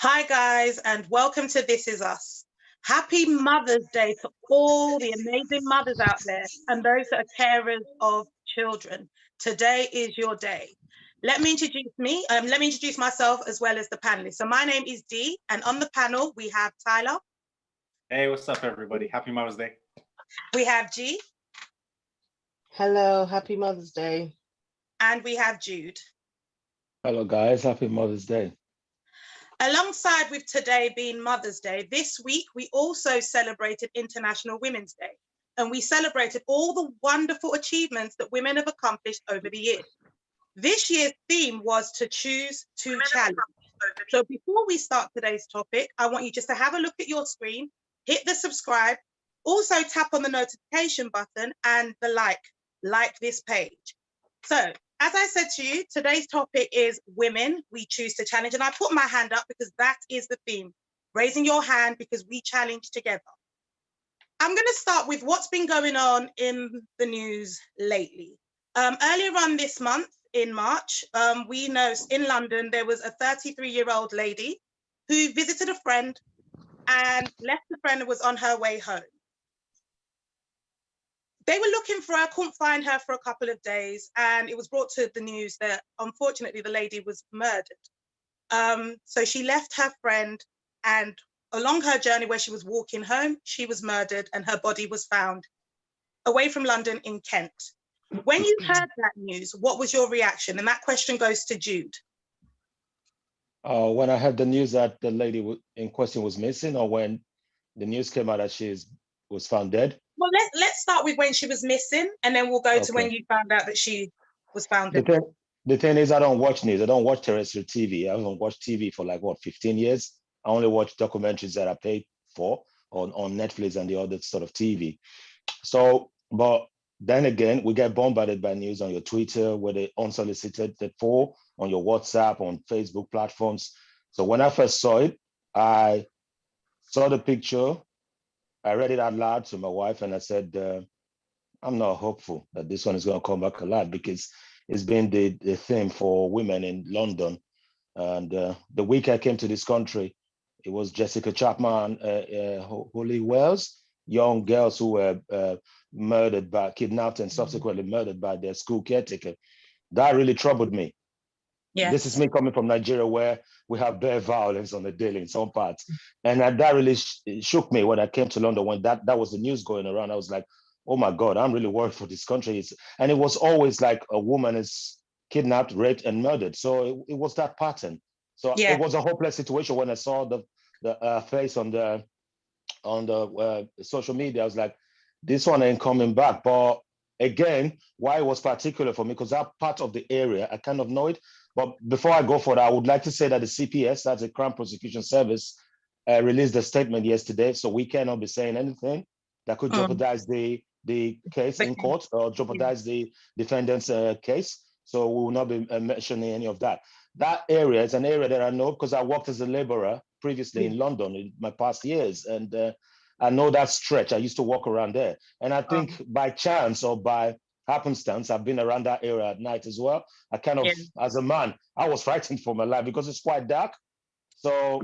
Hi guys, and welcome to This Is Us. Happy Mother's Day to all the amazing mothers out there and those that are carers of children. Today is your day. Let me introduce myself as well as the panelists. So my name is Dee, and on the panel we have Tyler. Hey, what's up everybody? Happy Mother's Day. We have G. Hello, happy Mother's Day. And we have Jude. Hello guys, happy Mother's Day. Alongside with today being Mother's Day, this week we also celebrated International Women's Day, and we celebrated all the wonderful achievements that women have accomplished over the years. This year's theme was to choose to challenge. So before we start today's topic, I want you just to have a look at your screen, hit the subscribe, also tap on the notification button and the like this page. So as I said to you, today's topic is women, we choose to challenge. And I put my hand up because that is the theme, raising your hand because we challenge together. I'm going to start with what's been going on in the news lately. Earlier on this month, in March, we know in London, there was a 33-year-old lady who visited a friend and left the friend and was on her way home. They were looking for her, couldn't find her for a couple of days, and it was brought to the news that unfortunately the lady was murdered. So she left her friend, and along her journey where she was walking home, she was murdered and her body was found away from London in Kent. When you heard that news, what was your reaction? And that question goes to Jude. When I heard the news that the lady in question was missing, or when the news came out that she was found dead? Well, let's start with when she was missing, and then we'll go to when you found out that she was found dead. The thing is, I don't watch news. I don't watch terrestrial TV. I haven't watched TV for like, 15 years? I only watch documentaries that I paid for on Netflix and the other sort of TV. So, but then again, we get bombarded by news on your Twitter, where they unsolicited for, on your WhatsApp, on Facebook platforms. So when I first saw it, I saw the picture, I read it out loud to my wife, and I said, I'm not hopeful that this one is going to come back alive, because it's been the theme for women in London. And the week I came to this country, it was Jessica Chapman, Holly Wells, young girls who were kidnapped and subsequently murdered by their school caretaker. That really troubled me. Yeah. This is me coming from Nigeria, where we have bare violence on the daily in some parts. And that really shook me when I came to London, when that was the news going around. I was like, oh my God, I'm really worried for this country. And it was always like a woman is kidnapped, raped, and murdered. So it was that pattern. So It was a hopeless situation. When I saw the face on the social media, I was like, this one ain't coming back. But again, why it was particular for me, because that part of the area, I kind of know it. But before I go for that, I would like to say that the CPS, that's the Crown Prosecution Service, released a statement yesterday. So we cannot be saying anything that could jeopardize the case in court or jeopardize the defendant's case. So we will not be mentioning any of that. That area is an area that I know because I worked as a laborer previously in London in my past years. And I know that stretch. I used to walk around there. And I think by chance or by happenstance, I've been around that area at night as well. I kind of, as a man, I was frightened for my life because it's quite dark. So,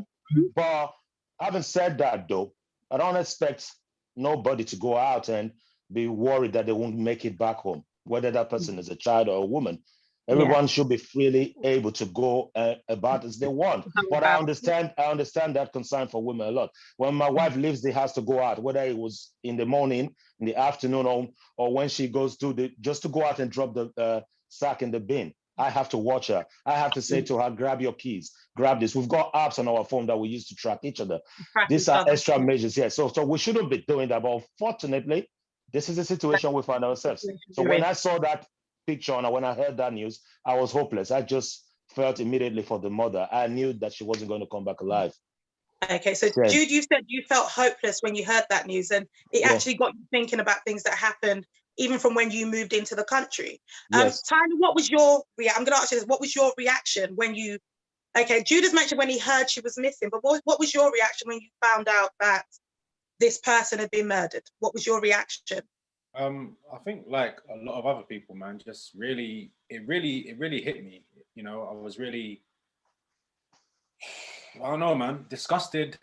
but having said that though, I don't expect nobody to go out and be worried that they won't make it back home, whether that person is a child or a woman. Everyone should be freely able to go about as they want. But I understand that concern for women a lot. When my wife leaves the house to go out, whether it was in the morning, in the afternoon, or when she goes just to go out and drop the sack in the bin, I have to watch her. I have to say to her, grab your keys, grab this. We've got apps on our phone that we use to track each other. These are extra measures here. So we shouldn't be doing that. But unfortunately, this is the situation we find ourselves. So when I saw that picture and when I heard that news, I was hopeless. I just felt immediately for the mother. I knew that she wasn't going to come back alive. Okay, so Jude, you said you felt hopeless when you heard that news, and it actually got you thinking about things that happened even from when you moved into the country. Tyler, what was your reaction? I'm going to ask you this. What was your reaction when you, Jude has mentioned when he heard she was missing, but what was your reaction when you found out that this person had been murdered? What was your reaction? I think like a lot of other people, man, just really, it really hit me. You know, I was really, I don't know, man. Disgusted,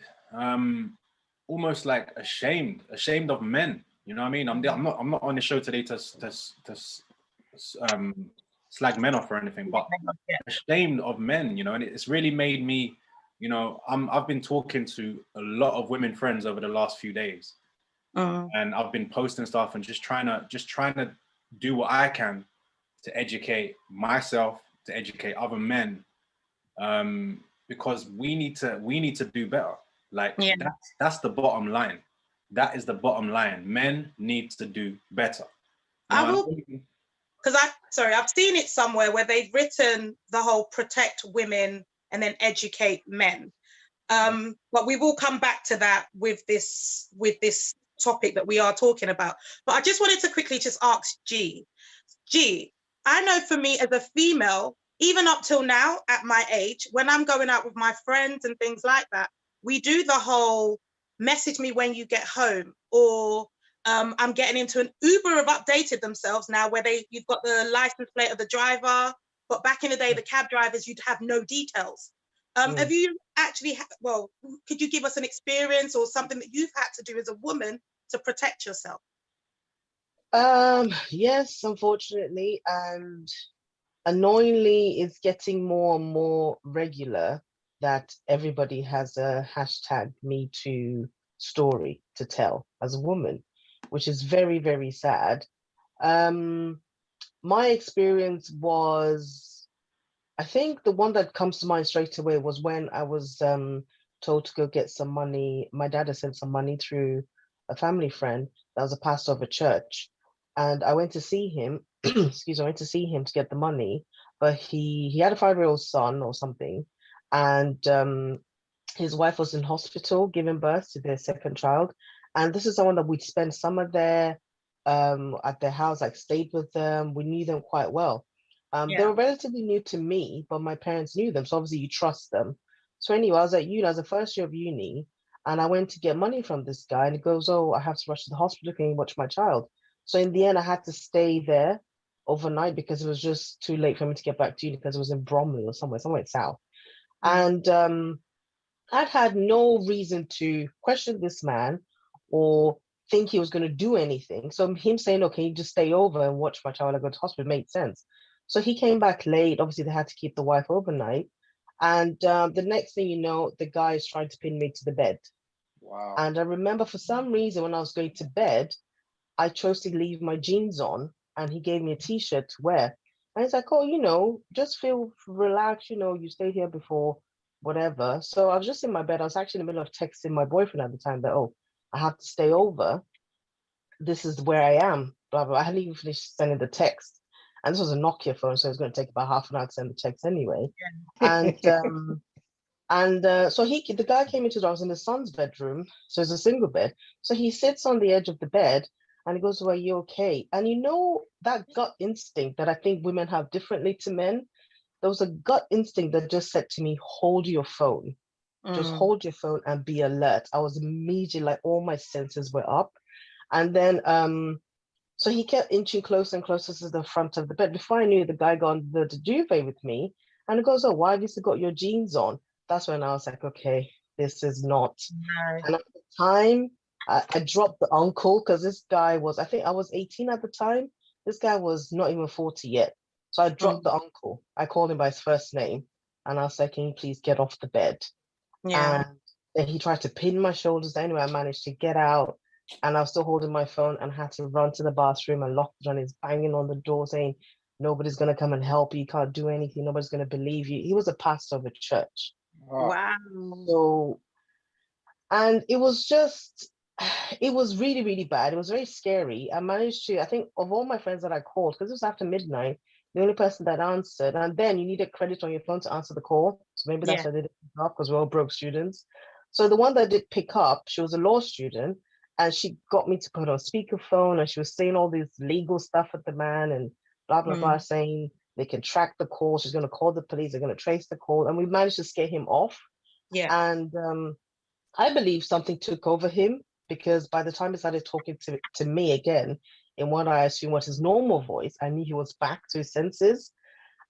almost like ashamed of men. You know what I mean? I'm not on the show today to slag men off or anything, but ashamed of men. You know, and it's really made me. You know, I've been talking to a lot of women friends over the last few days, and I've been posting stuff and just trying to do what I can to educate myself, to educate other men, because we need to do better. Like that's the bottom line. That is the bottom line. Men need to do better. I will, because I've seen it somewhere where they've written the whole protect women and then educate men. But we will come back to that with this topic that we are talking about. But I just wanted to quickly just ask G, I know for me as a female, even up till now at my age, when I'm going out with my friends and things like that, we do the whole message me when you get home, or I'm getting into an Uber have updated themselves now where you've got the license plate of the driver, but back in the day, the cab drivers, you'd have no details. Have you actually, could you give us an experience or something that you've had to do as a woman to protect yourself? Yes, unfortunately, and annoyingly, it's getting more and more regular that everybody has a hashtag Me Too story to tell as a woman, which is very, very sad. My experience was, I think the one that comes to mind straight away was when I was told to go get some money. My dad had sent some money through a family friend that was a pastor of a church. And I went to see him, excuse me, I went to see him to get the money, but he had a 5-year-old son or something. And his wife was in hospital giving birth to their second child. And this is someone that we'd spent summer there at their house, like stayed with them. We knew them quite well. They were relatively new to me, but my parents knew them. So obviously you trust them. So anyway, I was at uni, I was the first year of uni, and I went to get money from this guy, and he goes, "Oh, I have to rush to the hospital. Can you watch my child?" So in the end, I had to stay there overnight because it was just too late for me to get back to uni because it was in Bromley or somewhere south. And I'd had no reason to question this man or think he was going to do anything. So him saying, "Okay, you just stay over and watch my child while I go to hospital," made sense. So he came back late. Obviously, they had to keep the wife overnight. And the next thing you know, the guy is trying to pin me to the bed. Wow. And I remember for some reason when I was going to bed, I chose to leave my jeans on, and he gave me a t-shirt to wear. And he's like, "Oh, just feel relaxed. You stayed here before, whatever." So I was just in my bed. I was actually in the middle of texting my boyfriend at the time that, "Oh, I have to stay over. This is where I am." Blah, blah. I hadn't even finished sending the text. And this was a Nokia phone, so it was going to take about half an hour to send the text anyway. Yeah. And so the guy came into I was in his son's bedroom, so it's a single bed. So he sits on the edge of the bed and he goes, "Well, are you okay?" And that gut instinct that I think women have differently to men, there was a gut instinct that just said to me, "Hold your phone. Just hold your phone and be alert." I was immediately like, all my senses were up. And then so he kept inching closer and closer to the front of the bed. Before I knew, the guy got on the duvet with me, and he goes, "Oh, why have you still got your jeans on?" That's when I was like, okay, this is not. No. And at the time, I dropped the uncle because this guy was, I think I was 18 at the time. This guy was not even 40 yet. So I dropped the uncle. I called him by his first name, and I was like, "Can you please get off the bed?" Yeah. And then he tried to pin my shoulders. Anyway, I managed to get out. And I was still holding my phone and had to run to the bathroom and lock it on. He's banging on the door saying, "Nobody's going to come and help you. You can't do anything. Nobody's going to believe you." He was a pastor of a church. Wow. So, and it was really, really bad. It was very scary. I managed to, I think of all my friends that I called, because it was after midnight, the only person that answered, and then you needed credit on your phone to answer the call. So maybe that's why they didn't pick up, because we're all broke students. So the one that did pick up, she was a law student. And she got me to put on speakerphone, and she was saying all this legal stuff at the man and blah, blah, blah, saying they can track the call. She's going to call the police. They're going to trace the call. And we managed to scare him off. Yeah. And I believe something took over him, because by the time he started talking to me again in what I assume was his normal voice, I knew he was back to his senses.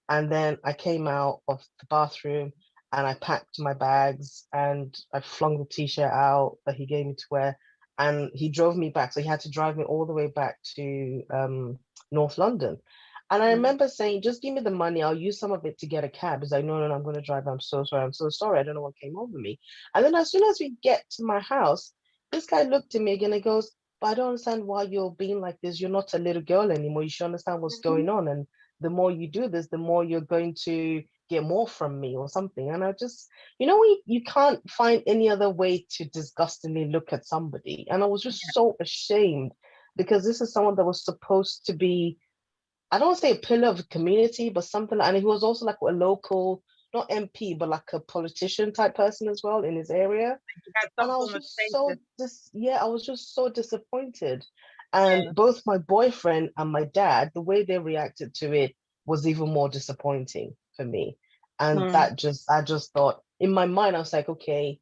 And then I came out of the bathroom and I packed my bags and I flung the t-shirt out that he gave me to wear, and he drove me back. So he had to drive me all the way back to North London. And I remember saying, just give me the money. I'll use some of it to get a cab. He's like, no, I'm going to drive. I'm so sorry. I'm so sorry. I don't know what came over me. And then as soon as we get to my house, this guy looked at me again and goes, but I don't understand why you're being like this. You're not a little girl anymore. You should understand what's going on. And the more you do this, the more you're going to get more from me or something. And I just, you can't find any other way to disgustingly look at somebody. And I was just so ashamed, because this is someone that was supposed to be, I don't want to say a pillar of the community, but something. And he was also like a local, not MP, but like a politician type person as well in his area. And I was just I was just so disappointed. And both my boyfriend and my dad, the way they reacted to it was even more disappointing for me. And I just thought, in my mind, I was like, okay,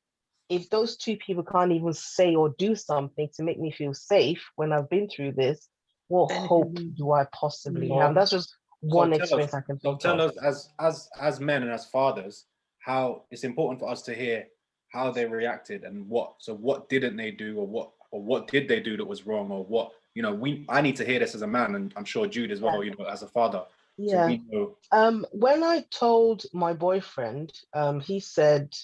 if those two people can't even say or do something to make me feel safe when I've been through this, what hope do I possibly have? That's just one experience I can think of. Tell us, as men and as fathers, how it's important for us to hear how they reacted and what didn't they do, or what did they do that was wrong, or what, I need to hear this as a man, and I'm sure Jude as well, as a father. Yeah. So we know. When I told my boyfriend, he said,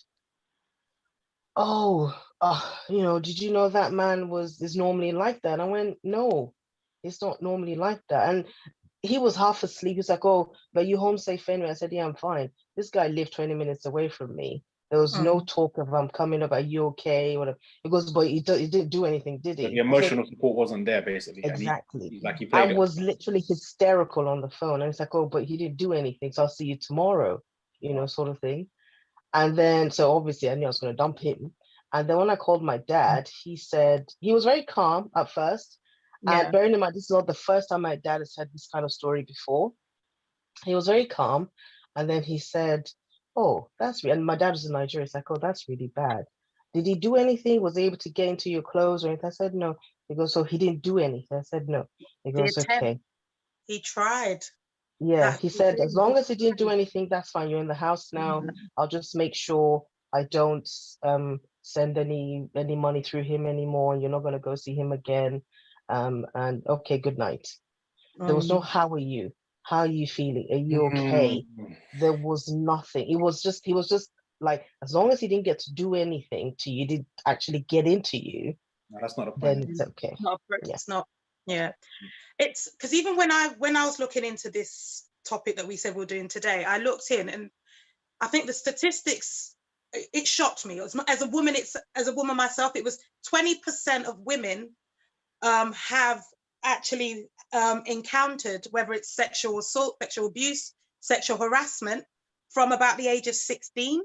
did you know that man is normally like that? And I went, no, it's not normally like that. And he was half asleep. He's like, oh, but you home safe anyway? I said, yeah, I'm fine. This guy lived 20 minutes away from me. There was no talk of I'm coming up, are you okay? Whatever. He goes, but he didn't do anything, did he? But the emotional support wasn't there, basically. Exactly. And he played I was literally hysterical on the phone. And it's like, oh, but he didn't do anything, so I'll see you tomorrow, sort of thing. And then, so obviously I knew I was going to dump him. And then when I called my dad, he said, he was very calm at first. And bearing in mind, this is not the first time my dad has had this kind of story before. He was very calm. And then he said, oh, and my dad was in Nigeria. He's like, oh, that's really bad. Did he do anything? Was he able to get into your clothes or anything? I said, no. He goes, so he didn't do anything? I said, no. He goes, okay. He tried. Yeah, he said, as long as he didn't do anything, that's fine. You're in the house now. I'll just make sure I don't send any money through him anymore, and you're not going to go see him again. And okay, good night. There was no, how are you? How are you feeling? Are you okay? There was nothing. He was just like, as long as he didn't get to do anything to you, didn't actually get into you, no, that's not a point. Then it's okay. It's not. Yeah. It's because even when I was looking into this topic that we said we're doing today, I looked in, and I think the statistics, it shocked me. As a woman myself, it was 20% of women have actually encountered, whether it's sexual assault, sexual abuse, sexual harassment, from about the age of 16.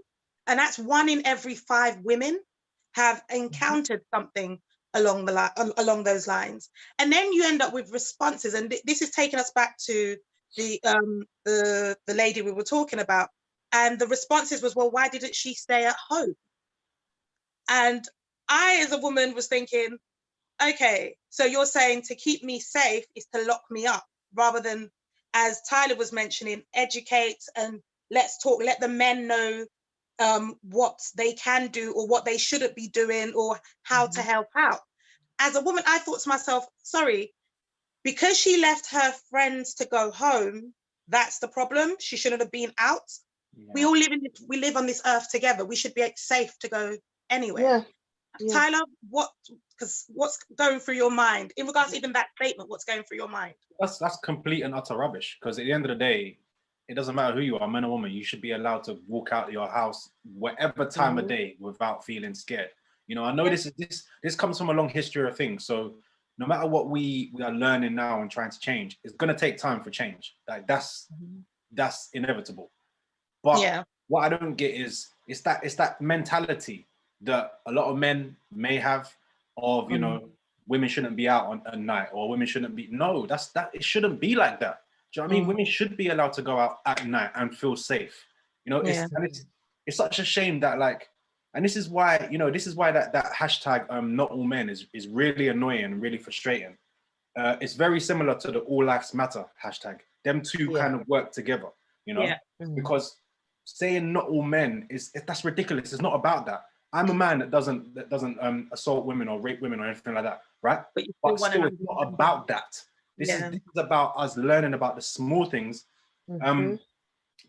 And that's 1 in every 5 women have encountered something along those lines. And then you end up with responses, and this is taking us back to the lady we were talking about. And the responses was, well, why didn't she stay at home? And I, as a woman, was thinking, okay, so you're saying to keep me safe is to lock me up, rather than, as Tyler was mentioning, educate and let's talk, let the men know what they can do or what they shouldn't be doing or how to help out. As a woman, I thought to myself, sorry, because she left her friends to go home, that's the problem. She shouldn't have been out. Yeah. We live on this earth together. We should be safe to go anywhere. Yeah. Tyler, what's going through your mind in regards to even that statement? What's going through your mind? That's complete and utter rubbish. Because at the end of the day, it doesn't matter who you are, man or woman. You should be allowed to walk out of your house whatever time of day without feeling scared. I know this comes from a long history of things. So no matter what we are learning now and trying to change, it's going to take time for change. Like that's inevitable. But what I don't get is it's that mentality that a lot of men may have of, women shouldn't be out at night, or women shouldn't be. No, it shouldn't be like that. Do you know what I mean? Women should be allowed to go out at night and feel safe. It's such a shame that, like, and this is why that hashtag not all men is really annoying and really frustrating. It's very similar to the all lives matter hashtag. Them two kind of work together, because saying not all men that's ridiculous. It's not about that. I'm a man that doesn't assault women or rape women or anything like that, right? But still, it's not about that. This is about us learning about the small things.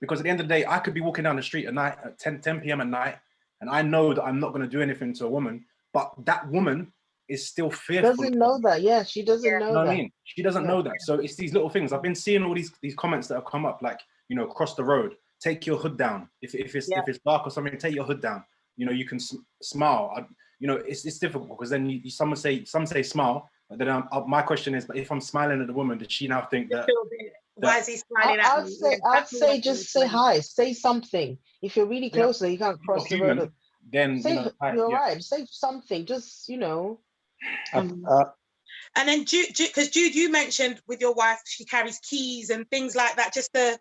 Because at the end of the day, I could be walking down the street at night at 10 p.m. at night, and I know that I'm not going to do anything to a woman, but that woman is still fearful. Doesn't know that. Yeah, she doesn't know that. I mean? She doesn't know that. So it's these little things. I've been seeing all these comments that have come up, like, you know, cross the road, take your hood down. If it's dark or something, take your hood down. You know, you can smile. You know, it's difficult because then some say smile, but then my question is, but if I'm smiling at the woman, does she now think that? Why is he smiling at me? I'd say just say hi, say something. If you're really close, you can't cross the road. Then say, you're right. Say something. Just, you know. And then Jude, because Jude, you mentioned with your wife, she carries keys and things like that, just to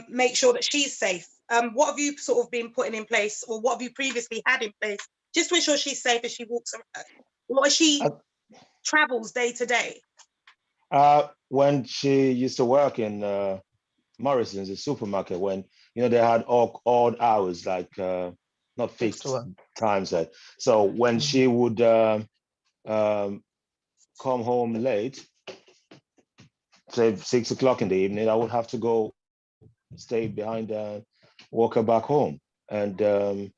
make sure that she's safe. What have you sort of been putting in place, or what have you previously had in place, just to ensure she's safe as she walks around, or as she travels day to day? When she used to work in Morrison's, the supermarket, when, you know, they had odd hours, like not fixed times. So when she would come home late, say 6 o'clock in the evening, I would have to go stay behind and walk her back home. And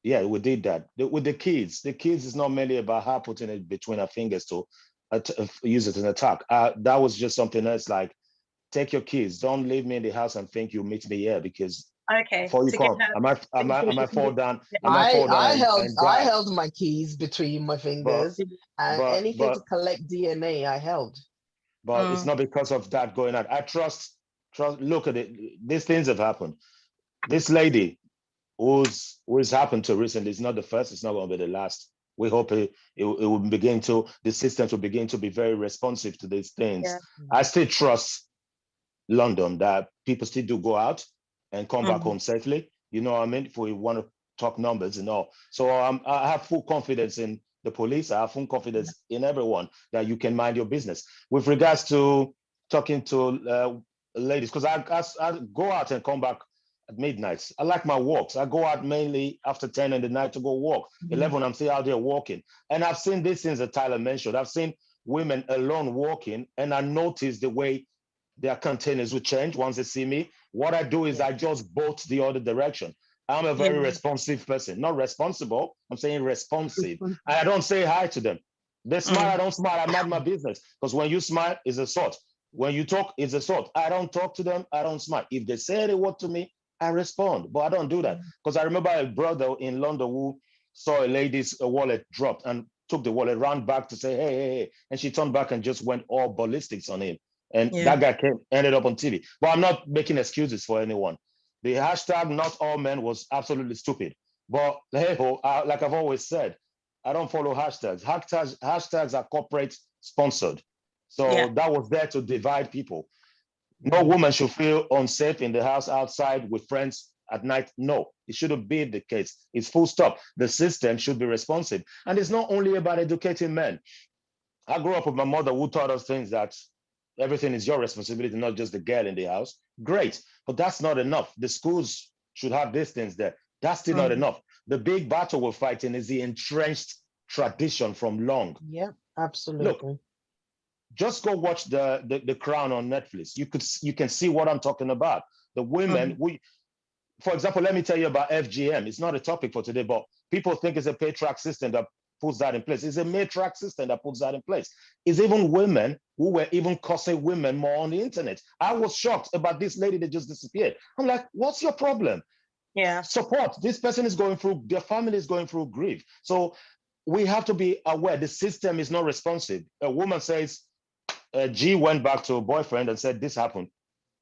yeah, we did that. With the kids is not merely about her putting it between her fingers to use it in attack. That was just something else, like, take your kids, don't leave me in the house and think you'll meet me here, because before you come, I might fall down. I held my keys between my fingers, and anything to collect DNA, I held. But it's not because of that going on. I trust. Look at it. These things have happened. This lady who's happened to recently is not the first. It's not going to be the last. We hope it will begin to, the systems will begin to be very responsive to these things. Yeah. I still trust London, that people still do go out and come back home safely. You know what I mean? If we want to talk numbers and all. So I have full confidence in the police. I have full confidence in everyone that you can mind your business. With regards to talking to ladies, because I go out and come back at midnight. I like my walks. I go out mainly after 10 in the night to go walk. 11, I'm still out there walking. And I've seen these things that Tyler mentioned. I've seen women alone walking, and I noticed the way their containers would change once they see me. What I do is I just bolt the other direction. I'm a very responsive person. Not responsible, I'm saying responsive. I don't say hi to them. They smile, I don't smile. I mind my business. Because when you smile, it's assault. When you talk, it's assault. I don't talk to them, I don't smile. If they say a word to me, I respond, but I don't do that. Because I remember a brother in London who saw a lady's wallet dropped and took the wallet, ran back to say, hey. And she turned back and just went all ballistics on him. And that guy ended up on TV. But I'm not making excuses for anyone. The hashtag not all men was absolutely stupid. But hey, like I've always said, I don't follow hashtags. Hashtags are corporate sponsored. So that was there to divide people. No woman should feel unsafe in the house, outside, with friends at night. No, it shouldn't be the case. It's full stop. The system should be responsive. And it's not only about educating men. I grew up with my mother who taught us things that everything is your responsibility, not just the girl in the house. Great, but that's not enough. The schools should have these things there. That's still not enough. The big battle we're fighting is the entrenched tradition from long. Yeah, absolutely. Look, just go watch the Crown on Netflix. You can see what I'm talking about. The women, for example, let me tell you about FGM. It's not a topic for today, but people think it's a pay-track system that puts that in place. It's a matriarch system that puts that in place. It's even women who were even cussing women more on the internet. I was shocked about this lady that just disappeared. I'm like, what's your problem? Yeah. Support. This person is going through, their family is going through grief. So we have to be aware the system is not responsive. A woman says, G went back to a boyfriend and said, this happened.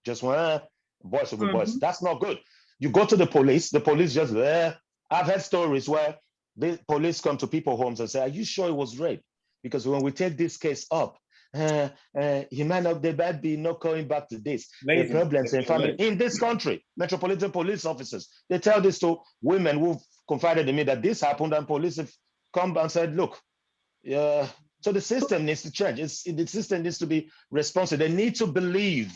Just went, voice will be voice. That's not good. You go to the police just, I've had stories where the police come to people's homes and say, are you sure it was rape? Because when we take this case up, he might not, there might be no going back to this. The problems in family. In this country, Metropolitan Police officers, they tell this to women who've confided in me that this happened, and police have come and said, look, so the system needs to change. The system needs to be responsive. They need to believe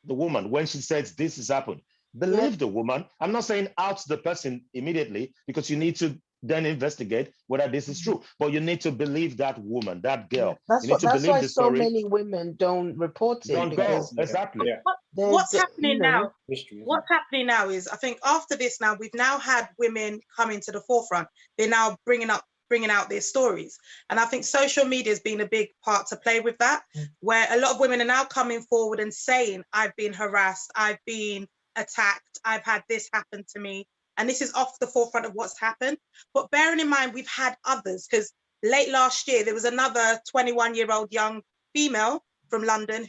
the woman when she says this has happened. Believe the woman. I'm not saying out the person immediately, because you need to then investigate whether this is true. But you need to believe that woman, that girl. That's You need what. to That's believe why the so story. many women don't report it, Don't go. because Exactly. Yeah. What's happening you know, now? History, What's happening now is, I think after this now, we've now had women coming to the forefront. They're now bringing out their stories. And I think social media has been a big part to play with that, where a lot of women are now coming forward and saying, I've been harassed, I've been attacked, I've had this happen to me. And this is off the forefront of what's happened. But bearing in mind, we've had others, because late last year, there was another 21-year-old young female from London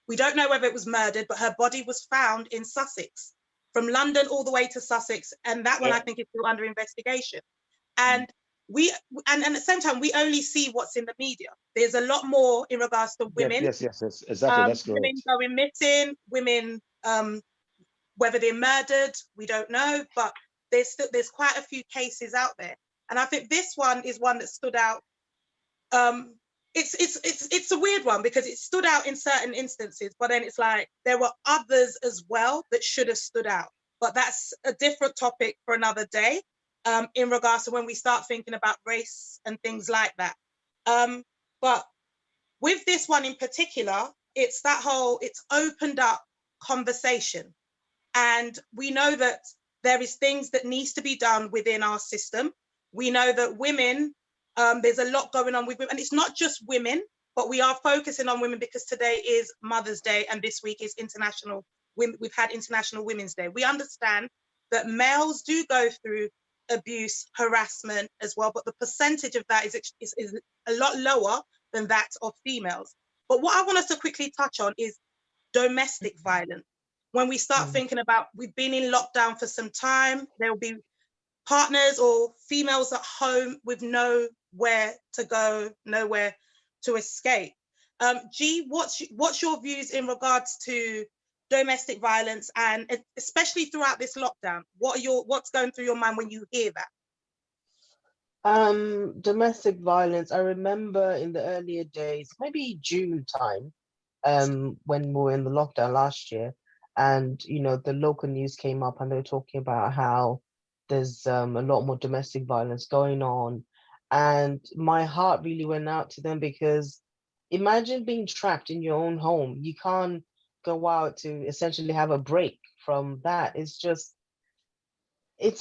we don't know whether it was murdered, but her body was found in Sussex, from London all the way to Sussex. And that one, I think, is still under investigation. And and at the same time, we only see what's in the media. There's a lot more in regards to women. Yes, exactly. That's correct. Women going missing, women, whether they're murdered, we don't know, but there's quite a few cases out there. And I think this one is one that stood out. It's a weird one, because it stood out in certain instances, but then it's like there were others as well that should have stood out. But that's a different topic for another day, in regards to when we start thinking about race and things like that. But with this one in particular, it's opened up conversation. And we know that there is things that needs to be done within our system. We know that women, there's a lot going on with women, and it's not just women, but we are focusing on women because today is Mother's Day and this week is International Women. We've had International Women's Day. We understand that males do go through abuse, harassment as well, but the percentage of that is a lot lower than that of females. But what I want us to quickly touch on is domestic violence. When we start thinking about, we've been in lockdown for some time, there will be partners or females at home with nowhere to go, nowhere to escape. G, what's your views in regards to domestic violence, and especially throughout this lockdown? What's going through your mind when you hear that? Domestic violence. I remember in the earlier days, maybe June time, when we were in the lockdown last year, and the local news came up and they were talking about how there's a lot more domestic violence going on, and my heart really went out to them, because imagine being trapped in your own home. You can't go out to essentially have a break from that. It's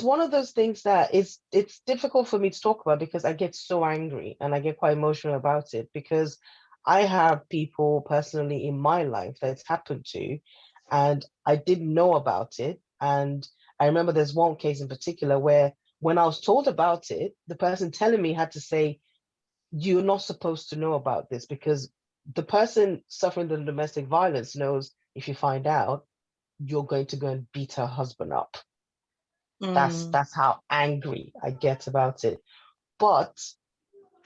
one of those things that it's difficult for me to talk about, because I get so angry and I get quite emotional about it, because I have people personally in my life that it's happened to, and I didn't know about it. And I remember there's one case in particular where, when I was told about it, the person telling me had to say, you're not supposed to know about this, because the person suffering the domestic violence knows if you find out, you're going to go and beat her husband up. That's how angry I get about it. But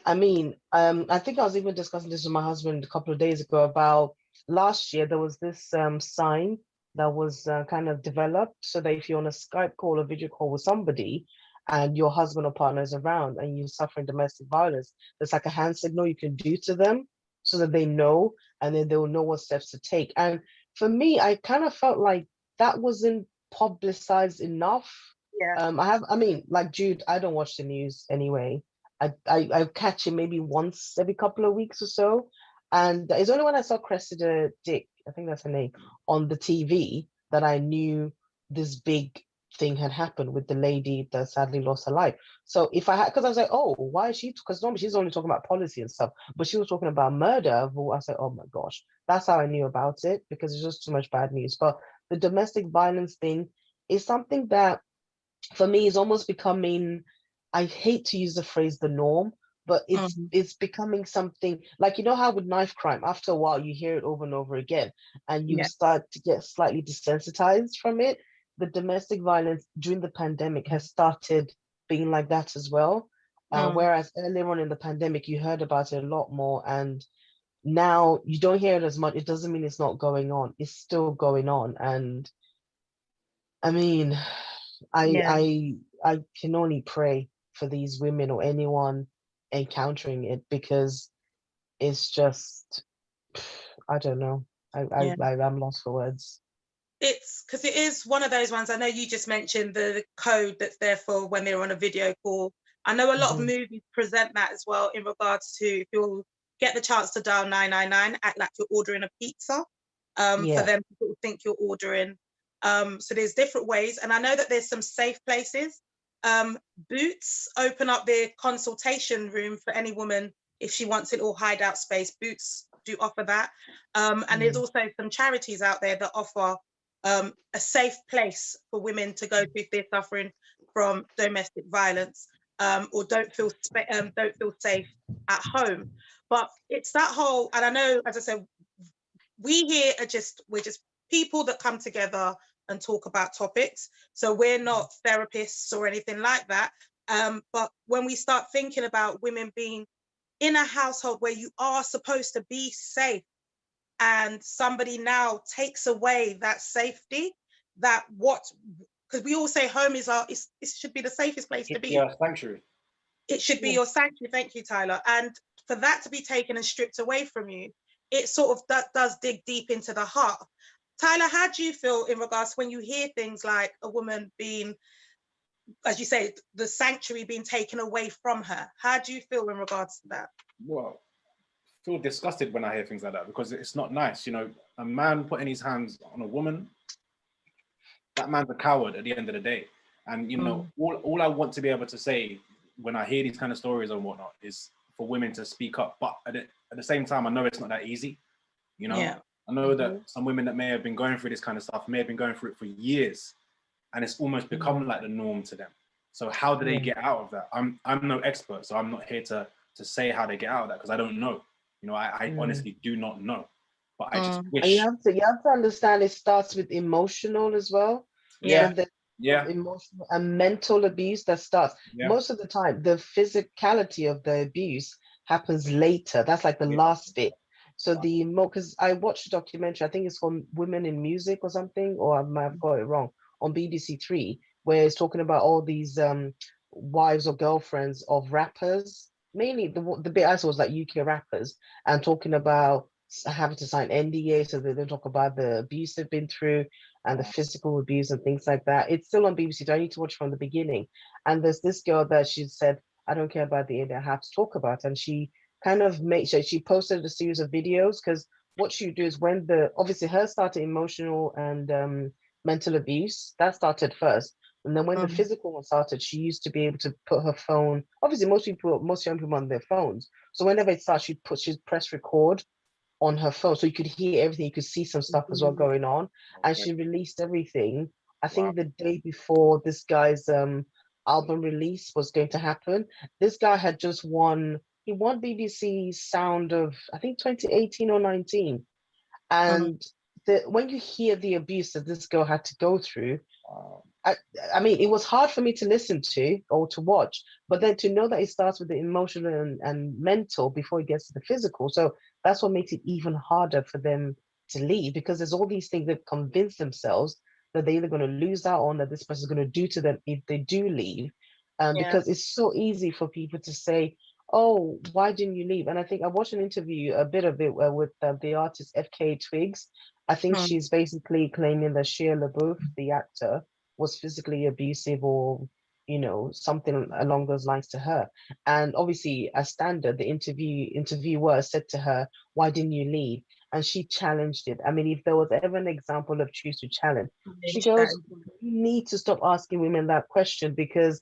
I mean, I think I was even discussing this with my husband a couple of days ago about last year. There was this sign that was kind of developed, so that if you're on a Skype call or video call with somebody and your husband or partner is around and you're suffering domestic violence, there's like a hand signal you can do to them so that they know, and then they will know what steps to take. And for me, I kind of felt like that wasn't publicized enough. Yeah. I mean, like Jude, I don't watch the news anyway. I catch it maybe once every couple of weeks or so. And it's only when I saw Cressida Dick, I think that's her name, on the TV that I knew this big thing had happened with the lady that sadly lost her life. So if I had, because I was like, oh, why is she? Because normally she's only talking about policy and stuff, but she was talking about murder. I was like, oh my gosh, that's how I knew about it, because it's just too much bad news. But the domestic violence thing is something that, for me, is almost becoming, I hate to use the phrase the norm, but it's becoming something like, how with knife crime, after a while you hear it over and over again and you start to get slightly desensitized from it. The domestic violence during the pandemic has started being like that as well. Whereas earlier on in the pandemic, you heard about it a lot more, and now you don't hear it as much. It doesn't mean it's not going on. It's still going on. And I mean, I can only pray for these women or anyone encountering it, because it's just, I don't know. I'm lost for words. it's because it is one of those ones. I know you just mentioned the code that's there for when they're on a video call. I know a lot of movies present that as well in regards to if you'll get the chance to dial 999, act like you're ordering a pizza, for them to sort of think you're ordering. So there's different ways, and I know that there's some safe places. Boots open up their consultation room for any woman if she wants it, or hideout space. Boots do offer that, and there's also some charities out there that offer a safe place for women to go to if they're suffering from domestic violence, or don't feel safe at home. But it's that whole, and I know, as I said, we here are we're just people that come together and talk about topics. So we're not therapists or anything like that. But when we start thinking about women being in a household where you are supposed to be safe, and somebody now takes away that safety, because we all say home is it should be the safest place to be. Yeah, sanctuary. It should be your sanctuary. Thank you, Tyler. And for that to be taken and stripped away from you, it sort of does dig deep into the heart. Tyler, how do you feel in regards to when you hear things like a woman being, as you say, the sanctuary being taken away from her? How do you feel in regards to that? Well, I feel disgusted when I hear things like that, because it's not nice. You know, a man putting his hands on a woman, that man's a coward at the end of the day. And, you know, all I want to be able to say when I hear these kind of stories and whatnot is for women to speak up. But at the same time, I know it's not that easy. You know, I know that some women that may have been going through this kind of stuff may have been going through it for years, and it's almost become like the norm to them. So how do they get out of that? I'm no expert, so I'm not here to say how they get out of that, because I don't know. You know, I honestly do not know. But I just wish. And you have to understand, it starts with emotional as well. Emotional and mental abuse that starts. Most of the time, the physicality of the abuse happens later. That's like the last bit. So because I watched a documentary, I think it's called Women in Music or something, or I might have got it wrong, on BBC Three, where it's talking about all these wives or girlfriends of rappers. Mainly the bit I saw was like UK rappers, and talking about having to sign NDA so they don't talk about the abuse they've been through and the physical abuse and things like that. It's still on BBC, so I need to watch from the beginning. And there's this girl that she said, I don't care about the NDA, I have to talk about. And she kind of she posted a series of videos, because what she do is when obviously her started emotional and mental abuse, that started first. And then when the physical one started, she used to be able to put her phone, obviously most young people on their phones. So whenever it starts, she'd press record on her phone, so you could hear everything, you could see some stuff as well going on. And she released everything, I think the day before this guy's album release was going to happen. This guy had just won BBC Sound of, I think 2018 or 19. And when you hear the abuse that this girl had to go through, I mean, it was hard for me to listen to or to watch, but then to know that it starts with the emotional and mental before it gets to the physical. So that's what makes it even harder for them to leave, because there's all these things they've convinced themselves that they're either going to lose out on, that this person is going to do to them if they do leave. Because it's so easy for people to say, oh, why didn't you leave? And I think I watched an interview, a bit of it, with the artist FK Twigs. I think she's basically claiming that Shia LaBeouf, the actor, was physically abusive or, you know, something along those lines to her. And obviously, as standard, the interviewer said to her, why didn't you leave? And she challenged it. I mean, if there was ever an example of choose to challenge, she goes, you need to stop asking women that question, because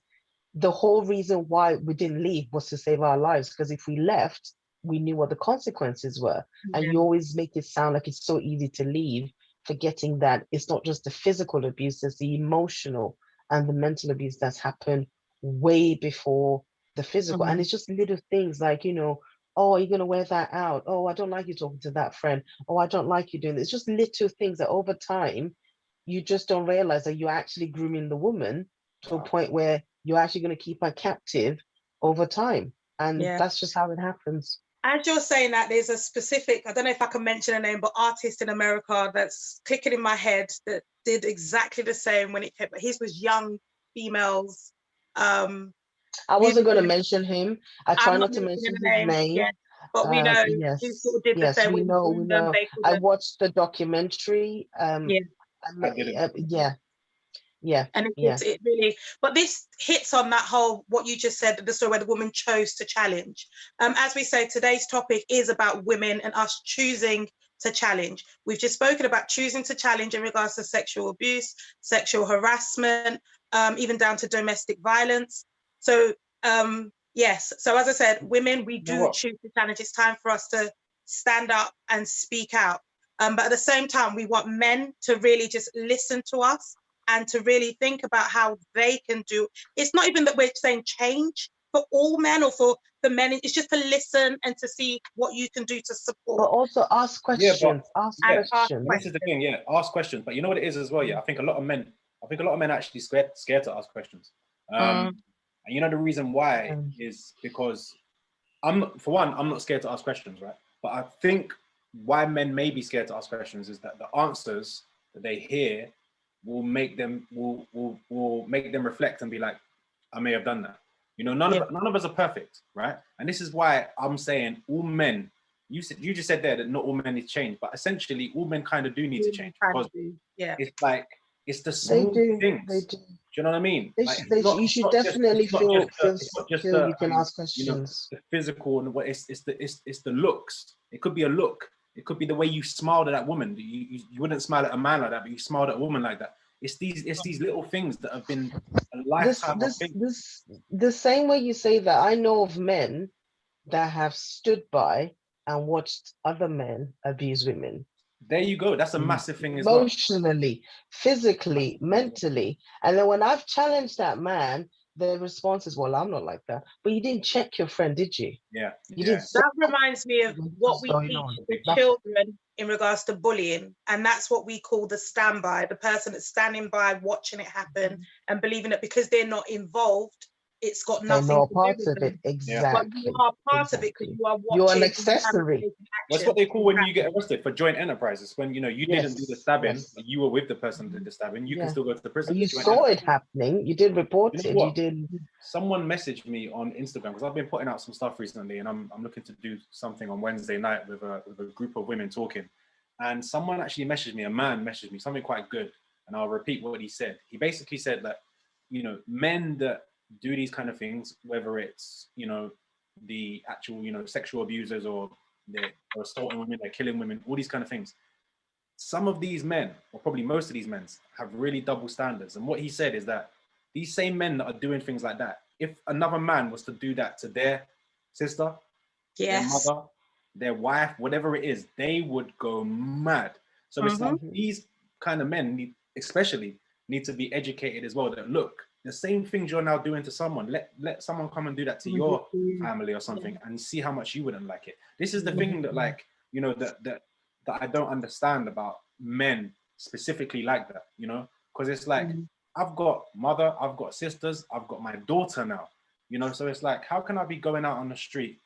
the whole reason why we didn't leave was to save our lives. Because if we left, we knew what the consequences were. And you always make it sound like it's so easy to leave, forgetting that it's not just the physical abuse, it's the emotional and the mental abuse that's happened way before the physical. And it's just little things like, you know, oh, are you going to wear that out? Oh, I don't like you talking to that friend. Oh, I don't like you doing this. It's just little things that over time, you just don't realize that you're actually grooming the woman to a point where you're actually going to keep her captive over time. And that's just how it happens. As you're saying that, there's a specific, I don't know if I can mention a name, but artist in America that's clicking in my head that did exactly the same when it came. His was young females. I wasn't going to mention him. I try not to mention his name. Yeah, but we know who sort of did the same. We know. I watched the documentary. I didn't. And it really, but this hits on that whole, what you just said, the story where the woman chose to challenge. As we say, today's topic is about women and us choosing to challenge. We've just spoken about choosing to challenge in regards to sexual abuse, sexual harassment, even down to domestic violence. So yes, so as I said, women, we do choose to challenge. It's time for us to stand up and speak out. But at the same time, we want men to really just listen to us and to really think about how they can do. It's not even that we're saying change for all men or for the men. It's just to listen and to see what you can do to support. But also ask questions. Ask questions. This is the thing, ask questions. But you know what it is as well, I think a lot of men are actually scared to ask questions. And you know the reason why is because for one, I'm not scared to ask questions, right? But I think why men may be scared to ask questions is that the answers that they hear will make them reflect and be like, I may have done that. You know, none of us are perfect, right? And this is why I'm saying all men. You just said there that not all men need to change, but essentially all men kind of do need to change, because it's like it's the small things. They do. Do you know what I mean? You should definitely feel you can ask questions. The physical and what it's the looks. It could be a look. It could be the way you smiled at that woman. You wouldn't smile at a man like that, but you smiled at a woman like that. It's these little things that have been a lifetime of things. The same way you say that, I know of men that have stood by and watched other men abuse women. There you go. That's a massive thing as well. Emotionally, physically, mentally. And then when I've challenged that man, the response is, well, I'm not like that. But you didn't check your friend, did you? Yeah. You didn't. That reminds me of what we teach the children in regards to bullying. And that's what we call the standby, the person that's standing by, watching it happen and believing that because they're not involved, it's got nothing to do part with of them. it. Exactly. But you are part of it because you are watching. You're an accessory. That's what they call when you get arrested for joint enterprises. When you didn't do the stabbing, but you were with the person that did the stabbing, you can still go to the prison. You saw it happening. You did report it. You did. Someone messaged me on Instagram because I've been putting out some stuff recently, and I'm looking to do something on Wednesday night with a group of women talking. And someone actually messaged me. A man messaged me something quite good, and I'll repeat what he said. He basically said that men that do these kind of things, whether it's the actual sexual abusers or they're assaulting women, they're killing women, all these kind of things. Some of these men, or probably most of these men, have really double standards. And what he said is that these same men that are doing things like that, if another man was to do that to their sister, their mother, their wife, whatever it is, they would go mad. So it's like these kind of men especially need to be educated as well, that look, the same things you're now doing to someone, let someone come and do that to your family or something and see how much you wouldn't like it. This is the thing that that I don't understand about men specifically like that, because it's like, I've got mother, I've got sisters, I've got my daughter now, so it's like, how can I be going out on the street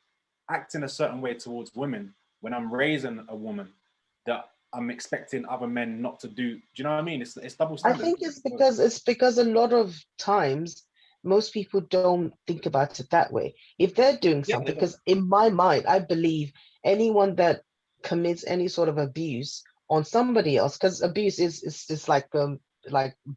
acting a certain way towards women when I'm raising a woman that I'm expecting other men not to do? Do you know what I mean? It's double standard. I think it's because a lot of times most people don't think about it that way. If they're doing something, because in my mind, I believe anyone that commits any sort of abuse on somebody else, because abuse is like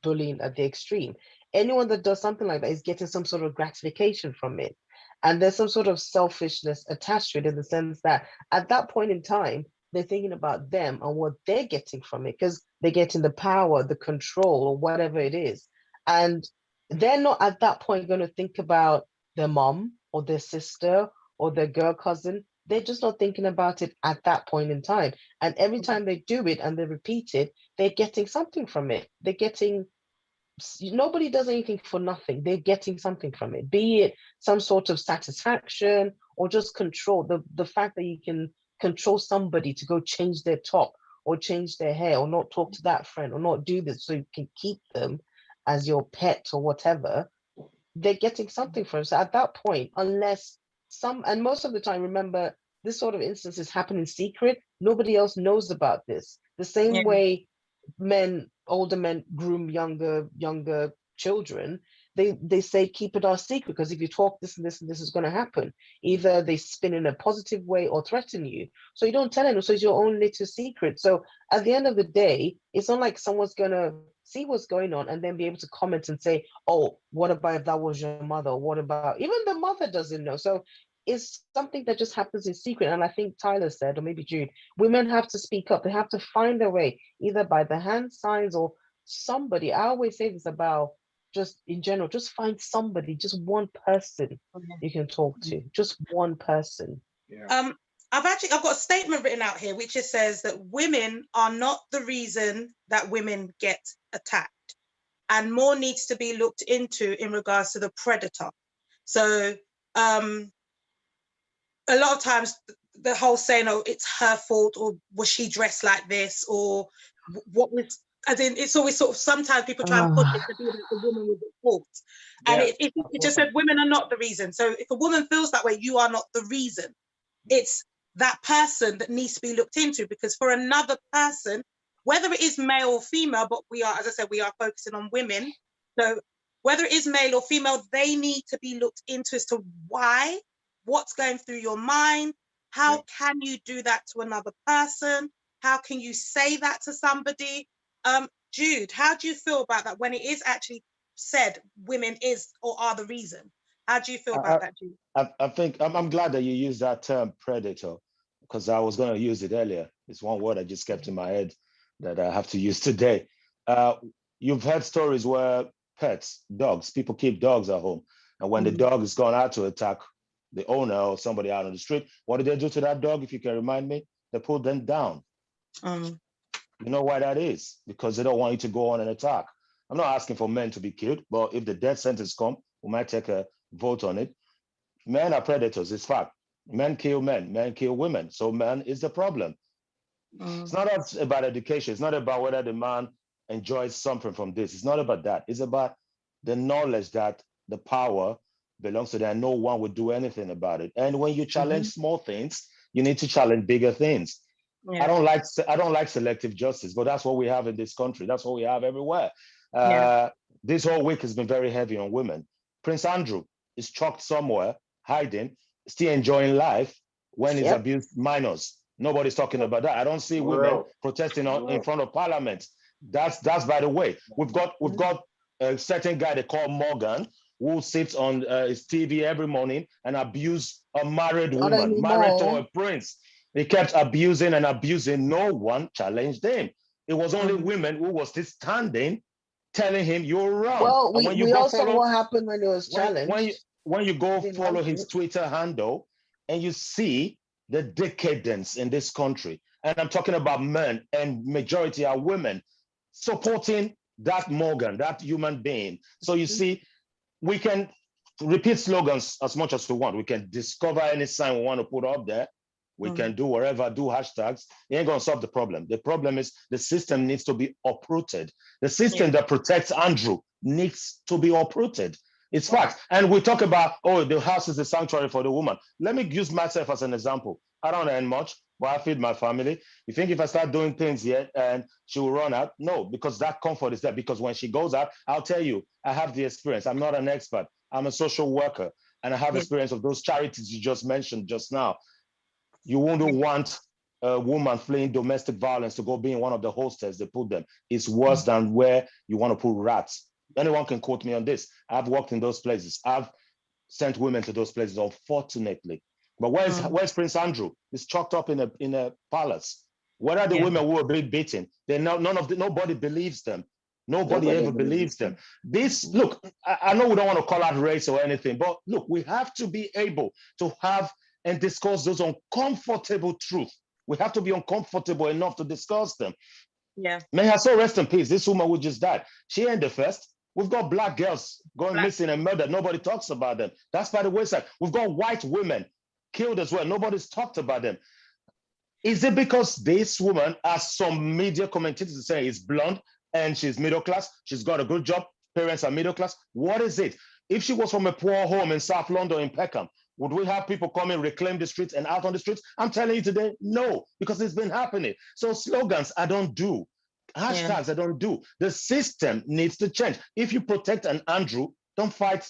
bullying at the extreme. Anyone that does something like that is getting some sort of gratification from it. And there's some sort of selfishness attached to it, in the sense that at that point in time, they're thinking about them and what they're getting from it, because they're getting the power, the control, or whatever it is. And they're not at that point going to think about their mom or their sister or their girl cousin. They're just not thinking about it at that point in time. And every time they do it and they repeat it, they're getting something from it. Nobody does anything for nothing. They're getting something from it, be it some sort of satisfaction or just control. The fact that you can control somebody to go change their top or change their hair or not talk to that friend or not do this so you can keep them as your pet or whatever, they're getting something from it. So at that point, unless and most of the time, remember, this sort of instances happen in secret. Nobody else knows about this. The same way older men groom younger children, they say keep it our secret, because if you talk this and this and this is going to happen. Either they spin in a positive way or threaten you. So you don't tell anyone. So it's your own little secret. So at the end of the day, it's not like someone's going to see what's going on and then be able to comment and say, oh, what about if that was your mother? What about, even the mother doesn't know. So it's something that just happens in secret. And I think Tyler said, or maybe Jude, women have to speak up. They have to find a way, either by the hand signs or somebody. I always say this about, just in general, just find somebody, just one person you can talk to, just one person. Yeah. I've got a statement written out here which just says that women are not the reason that women get attacked, and more needs to be looked into in regards to the predator. So a lot of times the whole saying, oh, it's her fault, or was she dressed like this, or what was, as in, it's always sort of, sometimes people try and push it to be like the woman was at fault. And it just said women are not the reason. So if a woman feels that way, you are not the reason. It's that person that needs to be looked into, because for another person, whether it is male or female, but we are, as I said, we are focusing on women. So whether it is male or female, they need to be looked into as to why, what's going through your mind, how can you do that to another person? How can you say that to somebody? Jude, how do you feel about that when it is actually said women is or are the reason? How do you feel about that, Jude? I think I'm glad that you used that term predator, because I was going to use it earlier. It's one word I just kept in my head that I have to use today. You've heard stories where pets, dogs, people keep dogs at home. And when the dog is gone out to attack the owner or somebody out on the street, what do they do to that dog? If you can remind me, they put them down. You know why that is? Because they don't want you to go on an attack. I'm not asking for men to be killed, but if the death sentence come, we might take a vote on it. Men are predators, it's fact. Men kill men, men kill women. So man is the problem. It's not about education. It's not about whether the man enjoys something from this. It's not about that. It's about the knowledge that the power belongs to them and no one would do anything about it. And when you challenge small things, you need to challenge bigger things. Yeah. I don't like selective justice, but that's what we have in this country. That's what we have everywhere. This whole week has been very heavy on women. Prince Andrew is chucked somewhere, hiding, still enjoying life when he's abused minors. Nobody's talking about that. I don't see women protesting in front of Parliament. That's by the way. We've got a certain guy they call Morgan, who sits on his TV every morning and abuse a married woman, married to a prince. He kept abusing and abusing. No one challenged him. It was only women who was still standing, telling him you're wrong. Well, we also saw what happened when it was challenged. When you go follow his Twitter handle and you see the decadence in this country, and I'm talking about men, and majority are women, supporting that Morgan, that human being. So you see, we can repeat slogans as much as we want. We can discover any sign we want to put up there. We can do whatever, do hashtags. It ain't going to solve the problem. The problem is the system needs to be uprooted. The system that protects Andrew needs to be uprooted. It's fact. And we talk about, oh, the house is a sanctuary for the woman. Let me use myself as an example. I don't earn much, but I feed my family. You think if I start doing things here and she will run out? No, because that comfort is there. Because when she goes out, I'll tell you, I have the experience. I'm not an expert. I'm a social worker. And I have experience of those charities you just mentioned just now. You wouldn't want a woman fleeing domestic violence to go be in one of the hostels they put them. It's worse than where you want to put rats. Anyone can quote me on this. I've worked in those places. I've sent women to those places, unfortunately. But where's Prince Andrew? He's chalked up in a palace. Where are the women who were being beaten? Nobody believes them. Nobody ever believes them. Look, I know we don't want to call out race or anything, but look, we have to be able to have and discuss those uncomfortable truths. We have to be uncomfortable enough to discuss them. Yeah. May her soul rest in peace. This woman who just died, she ain't the first. We've got black girls going missing and murdered. Nobody talks about them. That's by the wayside. We've got white women killed as well. Nobody's talked about them. Is it because this woman, as some media commentators say, is blonde and she's middle class? She's got a good job. Parents are middle class. What is it? If she was from a poor home in South London, in Peckham, would we have people come and reclaim the streets and out on the streets? I'm telling you today, no, because it's been happening. So slogans, I don't do. Hashtags I don't do. The system needs to change. If you protect an Andrew, don't fight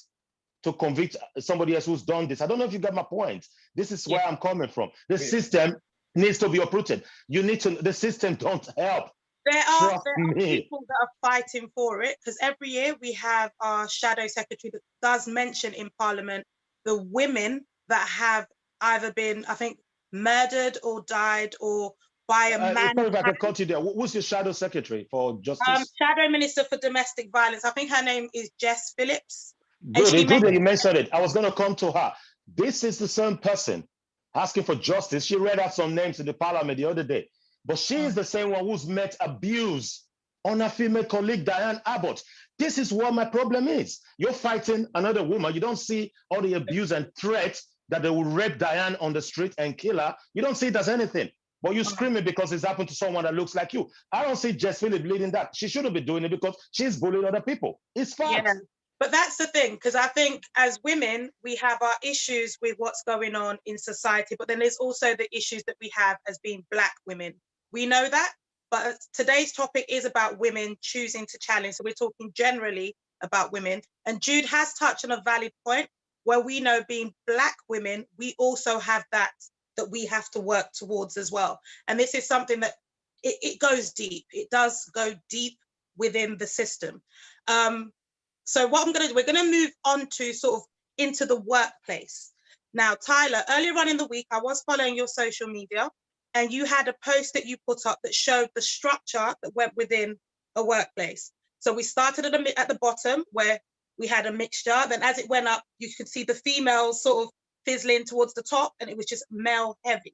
to convict somebody else who's done this. I don't know if you get my point. This is where I'm coming from. The system needs to be uprooted. You need to, the system don't help. There are people that are fighting for it, because every year we have our shadow secretary that does mention in Parliament the women that have either been, I think, murdered or died or by a man. Sorry if I could cut you there. Who's your shadow secretary for justice? Shadow Minister for Domestic Violence. I think her name is Jess Phillips. Good that you mentioned it. I was going to come to her. This is the same person asking for justice. She read out some names in the Parliament the other day. But she is the same one who's met abuse on her female colleague, Diane Abbott. This is what my problem is. You're fighting another woman. You don't see all the abuse and threats that they will rape Diane on the street and kill her. You don't see it as anything. But you're screaming because it's happened to someone that looks like you. I don't see Jess Phillips leading that. She shouldn't be doing it because she's bullying other people. It's facts. Yeah. But that's the thing, because I think as women, we have our issues with what's going on in society, but then there's also the issues that we have as being Black women. We know that, but today's topic is about women choosing to challenge. So we're talking generally about women. And Jude has touched on a valid point where we know being Black women, we also have that we have to work towards as well. And this is something that it goes deep. It does go deep within the system. So what we're going to move on to sort of into the workplace. Now, Tyler, earlier on in the week, I was following your social media and you had a post that you put up that showed the structure that went within a workplace. So we started at the bottom where we had a mixture. Then as it went up, you could see the females sort of fizzling towards the top and it was just male heavy.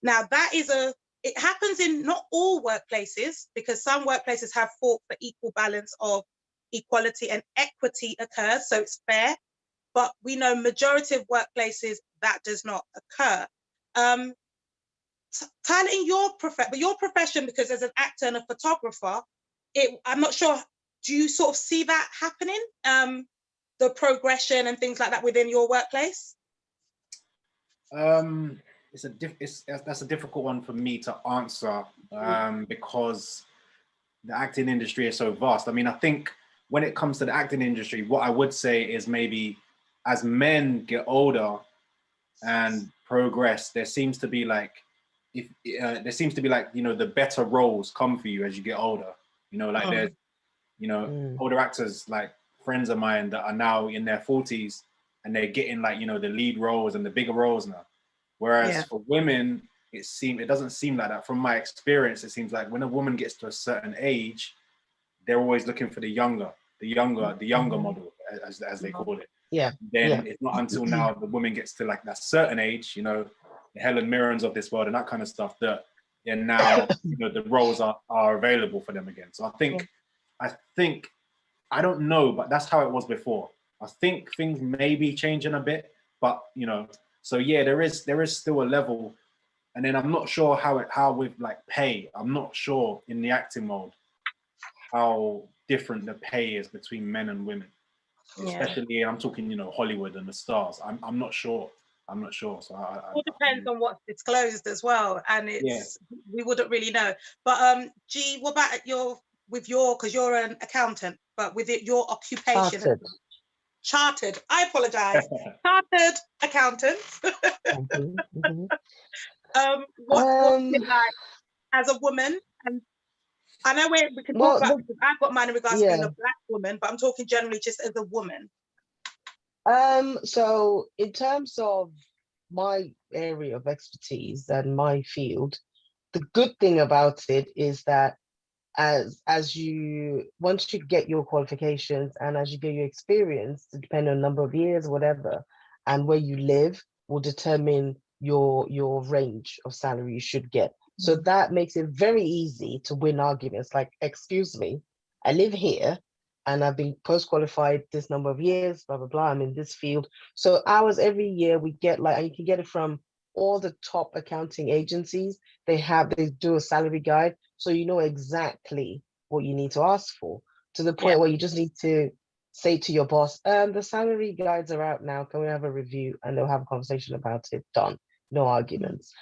Now that it happens in not all workplaces because some workplaces have fought for equal balance of equality and equity occurs, so it's fair. But we know majority of workplaces that does not occur. Tyler, in your profession, because as an actor and a photographer, I'm not sure, do you sort of see that happening? The progression and things like that within your workplace? That's a difficult one for me to answer because the acting industry is so vast. I mean, I think when it comes to the acting industry, what I would say is maybe as men get older and progress, there seems to be like, you know, the better roles come for you as you get older. You know, like there's, you know, older actors like friends of mine that are now in their 40s and they're getting like, you know, the lead roles and the bigger roles now. Whereas for women, it doesn't seem like that. From my experience, it seems like when a woman gets to a certain age, they're always looking for the younger model, as they call it. Then it's not until now the woman gets to like that certain age, you know, the Helen Mirrens of this world and that kind of stuff, that and now you know the roles are available for them again. So I think I don't know, but that's how it was before. I think things may be changing a bit, but you know, so yeah, there is still a level. And then I'm not sure how with like pay, I'm not sure in the acting mode how different the pay is between men and women. Especially, I'm talking, you know, Hollywood and the stars. I'm not sure. So it all depends on what's disclosed as well, and we wouldn't really know. But G, what about because you're an accountant, but with your occupation, chartered. I apologize, chartered accountant. What's it like as a woman? And I know we can talk about because I've got mine in regards to being a Black woman, but I'm talking generally just as a woman. So in terms of my area of expertise and my field, the good thing about it is that once you get your qualifications and as you get your experience, depending on number of years, whatever, and where you live will determine your range of salary you should get. So that makes it very easy to win arguments like, excuse me, I live here and I've been post-qualified this number of years, blah, blah, blah, I'm in this field. So hours every year we get like, and you can get it from all the top accounting agencies. They do a salary guide. So you know exactly what you need to ask for, to the point where you just need to say to your boss, the salary guides are out now, can we have a review? And they'll have a conversation about it, done, no arguments.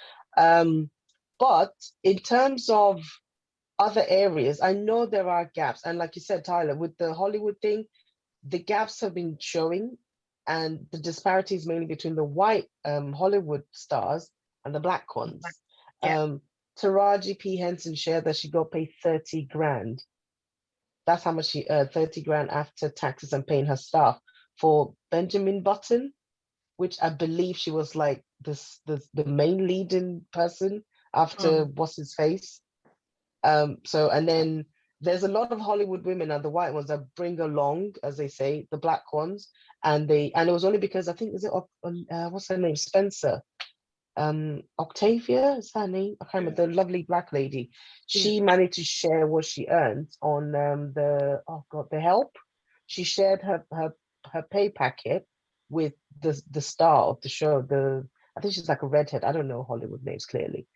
But in terms of other areas, I know there are gaps. And like you said, Tyler, with the Hollywood thing, the gaps have been showing, and the disparities mainly between the white Hollywood stars and the black ones. Yeah. Taraji P. Henson shared that she got paid 30 grand. That's how much she earned, 30 grand after taxes and paying her staff for Benjamin Button, which I believe she was like the main leading person after what's his face. So, and then there's a lot of Hollywood women and the white ones that bring along, as they say, the black ones, and it was only because I think is it what's her name, Spencer, Octavia is her name, I can't remember, the lovely black lady. She managed to share what she earned on the Help. She shared her pay packet with the star of the show. I think she's like a redhead. I don't know Hollywood names clearly.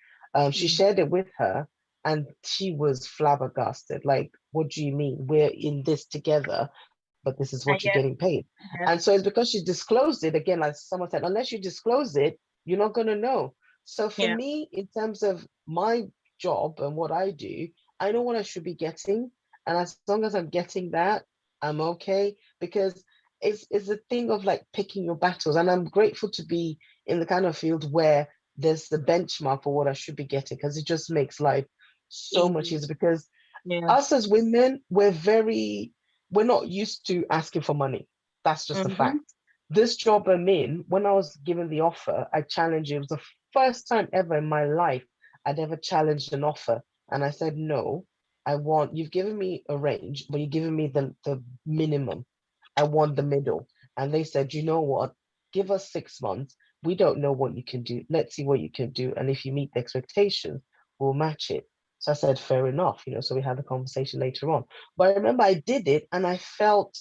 She shared it with her, and she was flabbergasted. Like, what do you mean? We're in this together, but this is what you're getting paid. And so it's because she disclosed it again, like someone said, unless you disclose it, you're not going to know. So for me, in terms of my job and what I do, I know what I should be getting. And as long as I'm getting that, I'm okay, because it's a thing of like picking your battles. And I'm grateful to be in the kind of field where there's the benchmark for what I should be getting, because it just makes life so much easier. Because us as women, we're not used to asking for money. That's just a fact. This job I'm in, when I was given the offer, I challenged it. It was the first time ever in my life I'd ever challenged an offer. And I said, no, you've given me a range, but you're giving me the minimum. I want the middle. And they said, you know what? Give us 6 months. We don't know what you can do. Let's see what you can do. And if you meet the expectations, we'll match it. So I said, fair enough. So we had a conversation later on. But I remember I did it and I felt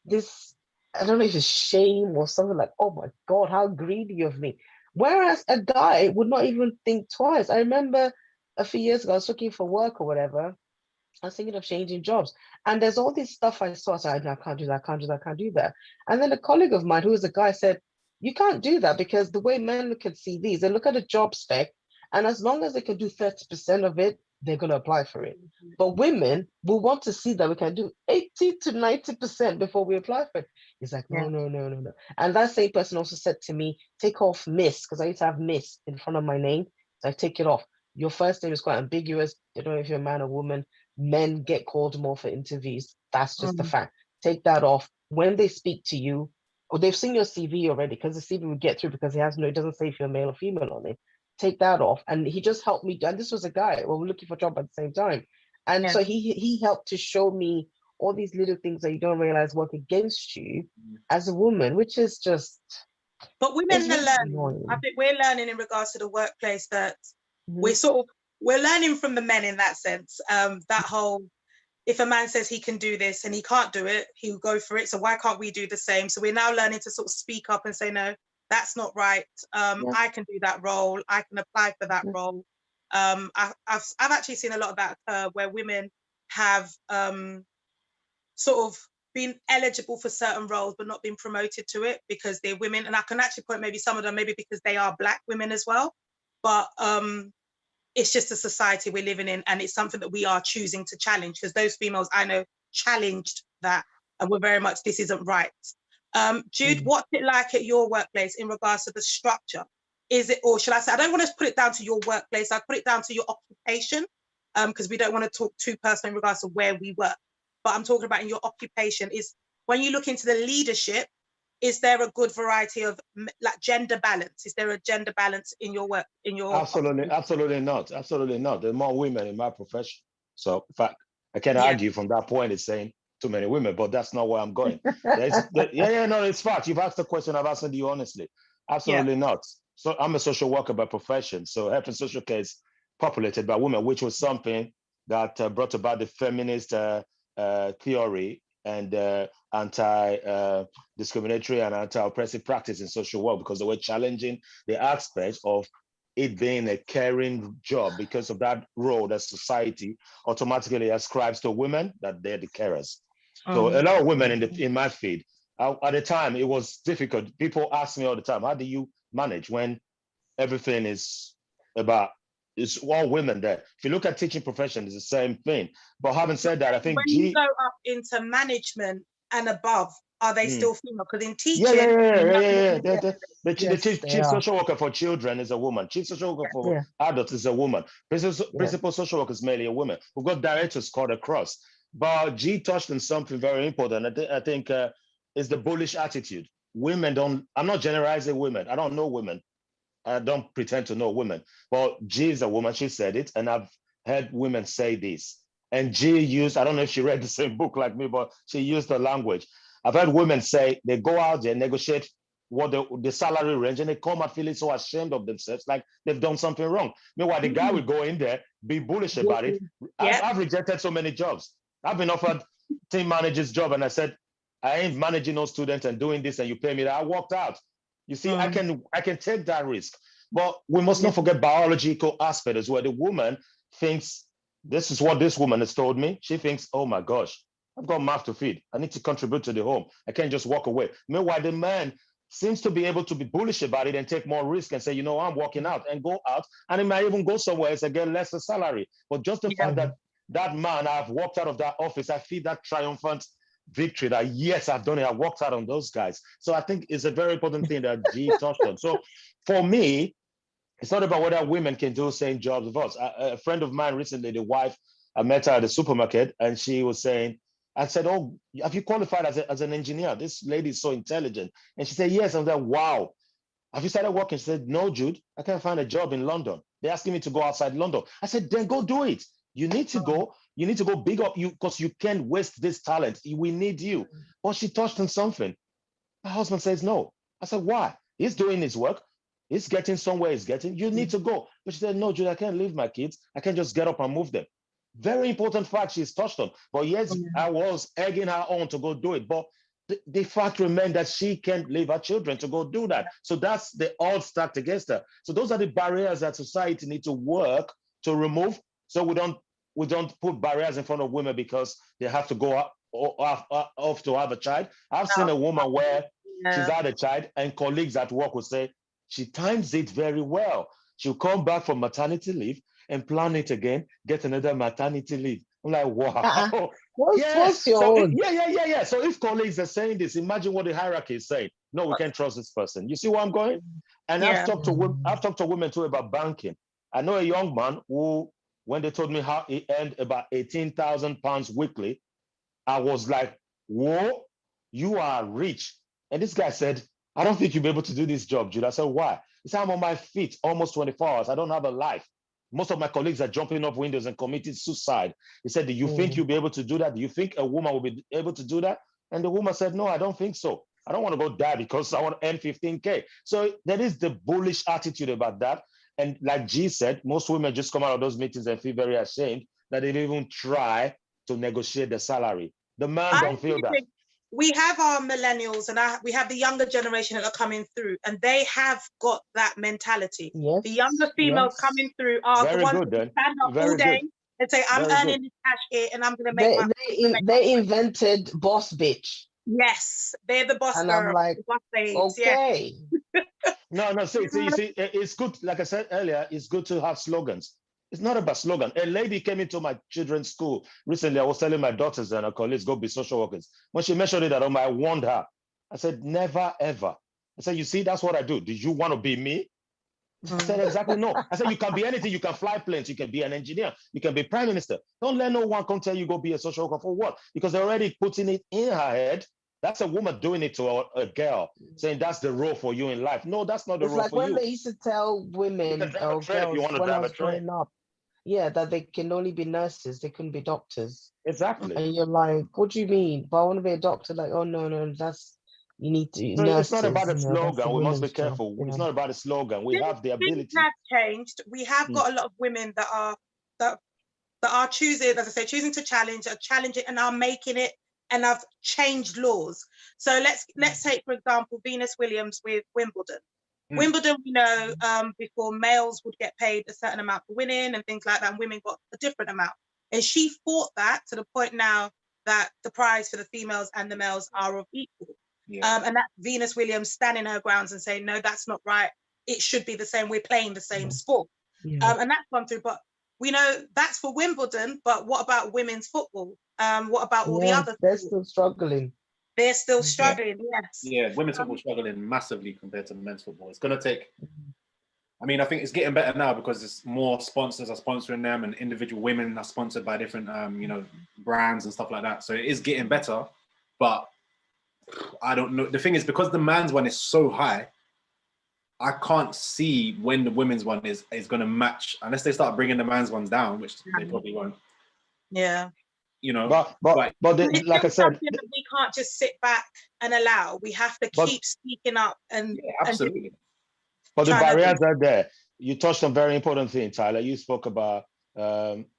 this, I don't know if it's shame or something, like, oh my God, how greedy of me. Whereas a guy would not even think twice. I remember a few years ago, I was looking for work or whatever. I was thinking of changing jobs. And there's all this stuff I saw. So I can't do that, I can't do that, I can't do that. And then a colleague of mine, who was a guy, said, you can't do that, because the way men look at CVs, they look at a job spec, and as long as they can do 30% of it, they're going to apply for it. But women will want to see that we can do 80 to 90% before we apply for it. He's like, no. And that same person also said to me, take off Miss, because I used to have Miss in front of my name. So I take it off. Your first name is quite ambiguous. They don't know if you're a man or woman. Men get called more for interviews. That's just the fact. Take that off. When they speak to you, or they've seen your CV already, because the CV will get through, because it doesn't say if you're male or female on it. Take that off. And he just helped me. And this was a guy, well, we're looking for a job at the same time. And so he helped to show me all these little things that you don't realize work against you as a woman, which is just. But women are really learning. annoying. I think we're learning in regards to the workplace that we're learning from the men in that sense. That whole, if a man says he can do this and he can't do it, he'll go for it. So why can't we do the same? So we're now learning to sort of speak up and say, no, that's not right. I can do that role. I can apply for that role. I've actually seen a lot of that occur, where women have sort of been eligible for certain roles but not been promoted to it because they're women. And I can actually point maybe some of them maybe because they are Black women as well. But it's just a society we're living in, and it's something that we are choosing to challenge, because those females I know challenged that and were very much, this isn't right. Jude, what's it like at your workplace in regards to the structure? Is it, or should I say, I don't want to put it down to your workplace, I put it down to your occupation, because we don't want to talk too personal in regards to where we work. But I'm talking about in your occupation, is when you look into the leadership, is there a good variety of like gender balance? Is there a gender balance in your work? Absolutely not. Absolutely not. There are more women in my profession. So in fact, I can argue from that point, it's saying too many women, but that's not where I'm going. No, it's fact. You've asked the question, I've answered you honestly. Absolutely not. So I'm a social worker by profession. So health and social care is populated by women, which was something that brought about the feminist theory and anti-discriminatory and anti-oppressive practice in social work, because they were challenging the aspects of it being a caring job because of that role that society automatically ascribes to women, that they're the carers. So a lot of women in my field, at the time, it was difficult. People ask me all the time, how do you manage when everything is about it's all women there. If you look at teaching profession, it's the same thing. But having said that, I think when you go up into management and above, are they still female? Because in teaching, The chief social worker for children is a woman. Chief social worker for adults is a woman. Principal social worker is mainly a woman. We've got directors called across. But G touched on something very important. I think is the bullish attitude. Women don't, I'm not generalizing women. I don't know women. I don't pretend to know women. But G is a woman. She said it. And I've heard women say this. And G used, I don't know if she read the same book like me, but she used the language. I've heard women say they go out there, negotiate what the salary range, and they come out feeling so ashamed of themselves, like they've done something wrong. Meanwhile, the guy will go in there, be bullish about it. I've rejected so many jobs. I've been offered team manager's job, and I said, I ain't managing no students and doing this, and you pay me that. I walked out. You see, I can take that risk. But we must not forget biological aspect as well. The woman thinks, this is what this woman has told me. She thinks, oh my gosh, I've got mouth to feed. I need to contribute to the home. I can't just walk away. Meanwhile, the man seems to be able to be bullish about it and take more risk and say, you know, I'm walking out and go out. And he might even go somewhere else and get lesser salary. But just the fact that that man, I've walked out of that office, I feel that triumphant victory that, yes, I've done it. I walked out on those guys. So I think it's a very important thing that G touched on. So for me, it's not about whether women can do the same jobs with us. A friend of mine recently, the wife, I met her at the supermarket, and she was saying, I said, oh, have you qualified as an engineer? This lady is so intelligent. And she said, yes. I was like, wow. Have you started working? She said, no, Jude, I can't find a job in London. They're asking me to go outside London. I said, then go do it. You need to go. You need to go big up you because you can't waste this talent. We need you. But she touched on something. My husband says, no. I said, why? He's doing his work. He's getting somewhere he's getting. You need to go. But she said, no, Jude, I can't leave my kids. I can't just get up and move them. Very important fact she's touched on. But yes, I was egging her on to go do it. But the fact remains that she can't leave her children to go do that. So that's the odds stacked against her. So those are the barriers that society needs to work to remove. So we don't put barriers in front of women because they have to go off to have a child. I've seen a woman where she's had a child and colleagues at work will say, she times it very well. She'll come back from maternity leave and plan it again, get another maternity leave. I'm like, wow. What's your own? Yeah. So if colleagues are saying this, imagine what the hierarchy is saying. No, we can't trust this person. You see where I'm going? And I've talked to women too about banking. I know a young man who, when they told me how he earned about £18,000 weekly, I was like, whoa, you are rich. And this guy said, I don't think you'll be able to do this job, Jude. I said, why? He said, I'm on my feet almost 24 hours. I don't have a life. Most of my colleagues are jumping off windows and committing suicide. He said, do you think you'll be able to do that? Do you think a woman will be able to do that? And the woman said, no, I don't think so. I don't want to go die because I want to earn 15K. So there is the bullish attitude about that. And like G said, most women just come out of those meetings and feel very ashamed that they didn't even try to negotiate the salary. The man don't feel that. We have our millennials and we have the younger generation that are coming through, and they have got that mentality. Yes. The younger females coming through are the ones who stand up all day and say, I'm earning this cash here and I'm going to make They invented boss bitch. Yes, they're the boss and girl. I'm like, okay. No, so you see, it's good, like I said earlier, it's good to have slogans. It's not about slogan. A lady came into my children's school recently. I was telling my daughters and her colleagues, go be social workers. When she mentioned it at home, I warned her. I said, never, ever. I said, you see, that's what I do. Do you want to be me? I said, exactly no. I said, you can be anything. You can fly planes. You can be an engineer. You can be prime minister. Don't let no one come tell you go be a social worker for what? Because they're already putting it in her head. That's a woman doing it to a girl, saying that's the role for you in life. No, that's not the role for you. It's like when they used to tell women or girls when I was growing up, that they can only be nurses, they couldn't be doctors. Exactly. And you're like, what do you mean? But I want to be a doctor. Like, oh, no, that's, you need to. So nurses, it's not about a slogan. We must be careful. Job, it's not about a slogan. We have the ability. Things have changed. We have got a lot of women that are choosing, as I say, choosing to challenge, are challenging and are making it, and have changed laws. So let's take, for example, Venus Williams with Wimbledon. Wimbledon, we know, before males would get paid a certain amount for winning and things like that, and women got a different amount. And she fought that to the point now that the prize for the females and the males are of equal. And that Venus Williams standing her grounds and saying, no, that's not right. It should be the same. We're playing the same sport. And that's gone through. But we know that's for Wimbledon. But what about women's football? What about all the other? They're still struggling. They're still struggling. Yes. Yeah, women's football struggling massively compared to men's football. It's going to take. I mean, I think it's getting better now because it's more sponsors are sponsoring them, and individual women are sponsored by different, brands and stuff like that. So it is getting better, but I don't know. The thing is, because the man's one is so high, I can't see when the women's one is going to match unless they start bringing the man's ones down, which they probably won't. Yeah. But like I said, we can't just sit back and allow. We have to keep speaking up and absolutely. But the barriers are there. You touched on a very important thing, Tyler. You spoke about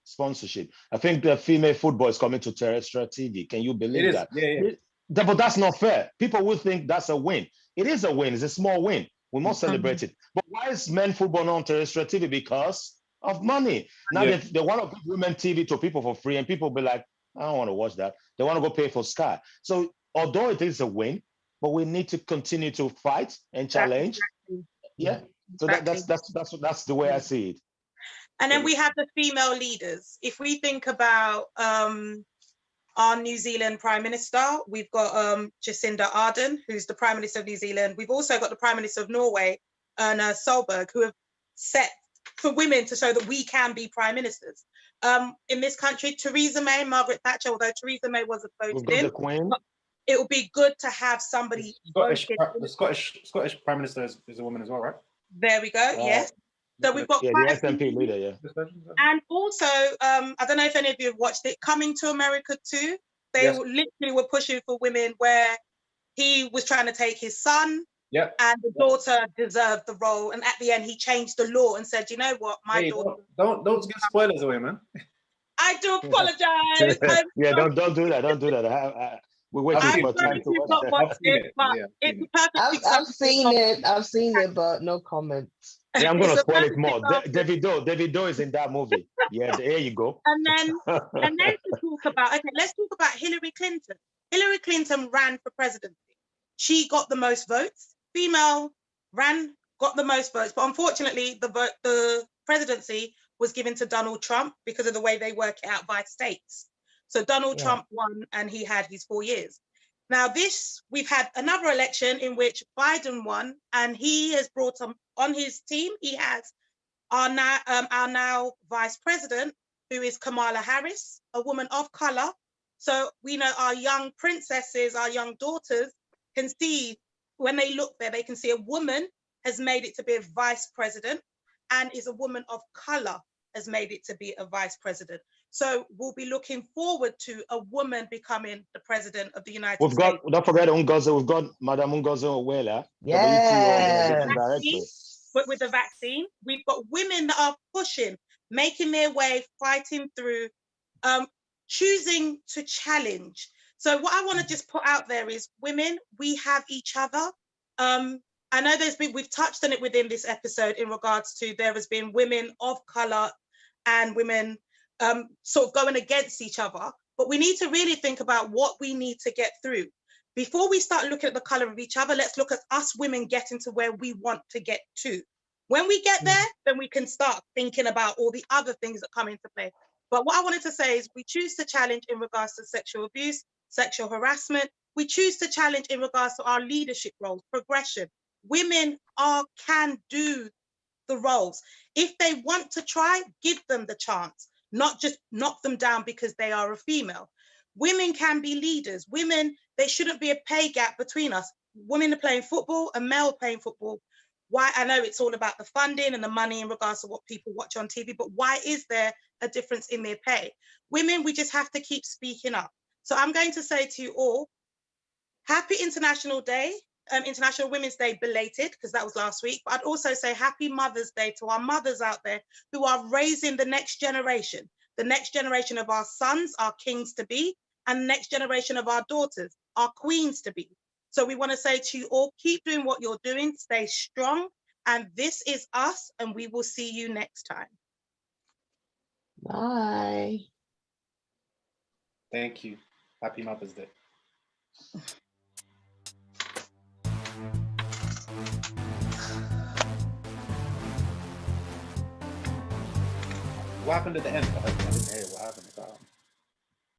sponsorship. I think the female football is coming to terrestrial TV. Can you believe that? Yeah. But that's not fair. People will think that's a win. It is a win. It's a small win. We must celebrate it. But why is men football not on terrestrial TV? Because of money. Now they want to give women TV to people for free, and people be like, I don't want to watch that. They want to go pay for Sky. So although it is a win, but we need to continue to fight and challenge. Yeah. So that's the way I see it. And then we have the female leaders. If we think about our New Zealand Prime Minister, we've got Jacinda Ardern, who's the Prime Minister of New Zealand. We've also got the Prime Minister of Norway, Erna Solberg, who have set for women to show that we can be prime ministers. In this country, Theresa May, Margaret Thatcher, although Theresa May wasn't voted in, the Queen. It would be good to have somebody. The Scottish Prime Minister is a woman as well, right? There we go. Yes. So we've got the SNP leader, and also I don't know if any of you have watched it, Coming to America too. They literally were pushing for women, where he was trying to take his son, and the daughter deserved the role, and at the end he changed the law and said, you know what, my daughter. Don't give spoilers away, man. I do apologize. Don't do that. Don't do that. We're waiting for time to watch it. I've seen it, but no comments. Yeah, I'm gonna spoil it more. Davido is in that movie. Yeah, there you go. And then let's talk about Hillary Clinton. Hillary Clinton ran for presidency. She got the most votes. Female got the most votes, but unfortunately, the presidency was given to Donald Trump because of the way they work it out by states. So Donald Trump won, and he had his 4 years. Now we've had another election in which Biden won, and he has brought on his team. He has our now vice president, who is Kamala Harris, a woman of color. So we know our young princesses, our young daughters can see, when they look there, they can see a woman has made it to be a vice president, and is a woman of color has made it to be a vice president. So we'll be looking forward to a woman becoming the president of the United States. Don't forget Ngozi, we've got Madam Ngozi Owela. Yeah. But with the vaccine, we've got women that are pushing, making their way, fighting through, choosing to challenge. So what I want to just put out there is, women, we have each other. I know we've touched on it within this episode in regards to there has been women of color and women sort of going against each other, but we need to really think about what we need to get through. Before we start looking at the color of each other, let's look at us women getting to where we want to get to. When we get there, then we can start thinking about all the other things that come into play. But what I wanted to say is, we choose to challenge in regards to sexual abuse, sexual harassment. We choose to challenge in regards to our leadership roles, progression. Women can do the roles. If they want to try, give them the chance, not just knock them down because they are a female. Women can be leaders. Women, there shouldn't be a pay gap between us. Women are playing football and male playing football. Why? I know it's all about the funding and the money in regards to what people watch on TV, but why is there a difference in their pay? Women, we just have to keep speaking up. So I'm going to say to you all, happy International Day. International Women's Day belated, because that was last week. But I'd also say happy Mother's Day to our mothers out there who are raising the next generation of our sons, our kings to be, and the next generation of our daughters, our queens to be. So we want to say to you all, keep doing what you're doing, stay strong, and this is us, and we will see you next time. Bye. Thank you. Happy Mother's Day. What happened at the end? I didn't hear what happened.